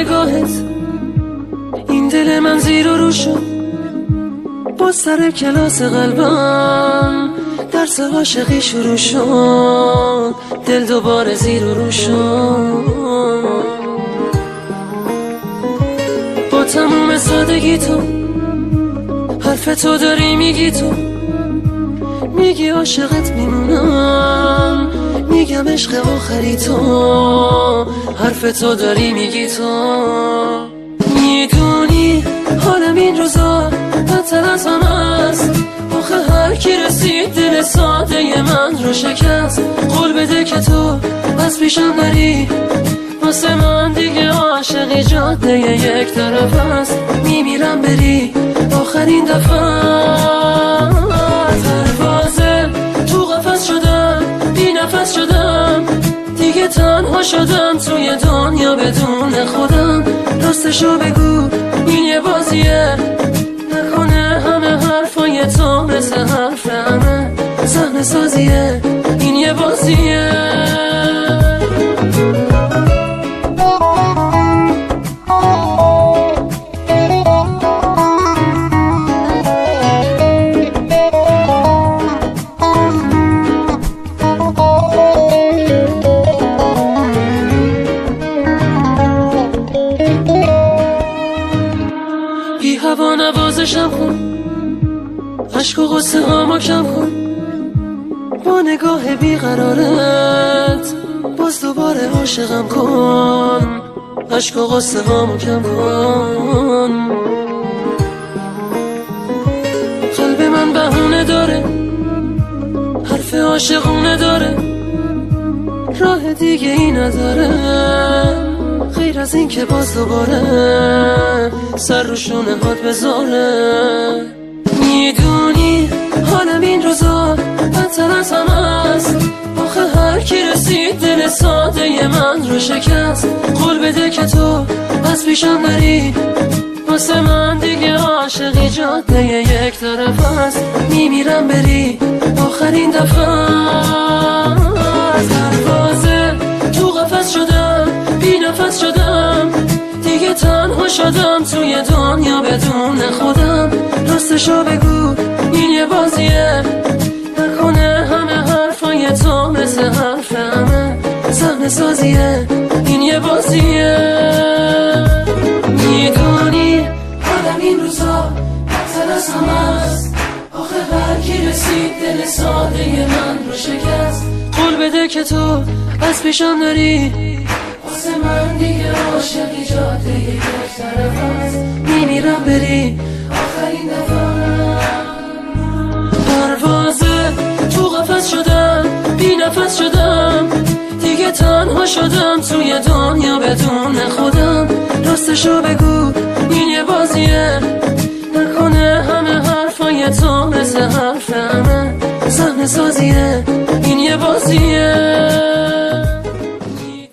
نگاهت این دل من زیر و رو شد، با سر کلاس قلبم درس عاشقی شروع شد، دل دوباره زیر و رو شد. با تموم سادگی تو حرف تو داری میگی، تو میگی عاشقت میمونم، میگم عشق آخری تو، حرف تو داری میگی تو. میدونی حالم این روزا بدتر از همه است، آخه هر کی رسید دل ساده من رو شکست. قول بده که تو از پیشم نری، واسه من دیگه عاشقی جاده یک طرف است، میمیرم بری آخرین دفعه. پروازه تو قفس شدم، بی نفس شدم، دیگه تنها شدم توی دنیا بدون خودم. راستشو بگو این یه بازیه، نکنه همه حرفای تو مثل حرف همه صحنه سازیه، این یه بازیه. بی هوا نوازشم کن، عشق و غصه هامو کم کن، با نگاه بیقرارت باز دوباره عاشقم کن، عشق و غصه هامو کم کن. قلب من بهونه داره، حرف عاشقونه داره، راه دیگه ای نداره غیر از این که باز دوباره سر رو شونه هات بذاره. میدونی حالم این روزا بدتر از همه است، آخه هر کی رسید دل ساده من رو شکست. قول بده که تو از پیشم نری، واسه من دیگه عاشقی جاده یک طرف است، میمیرم بری آخرین دفعه. پروازه تو قفس شدم، بی نفس شدم، دیگه تنها شدم توی دنیا بدون خودم. راستشو بگو این یه بازیه، نکنه همه حرفای تو مثل حرف همه صحنه سازیه، این یه بازیه. میدونی حالم این روزا بدتر از همه است، آخه هر کی رسید دل ساده من رو شکست. قول بده که تو از پیشم نری، واسه من دیگه عاشقی جاده یک طرف است، میمیرم بری آخرین دفعه. پروازه تو قفس شدم، بی نفس شدم، دیگه تنها شدم توی دنیا بدون خودم. راستشو بگو این یه بازیه، نکنه همه حرفای تو مثل حرف همه صحنه سازیه، این یه بازیه.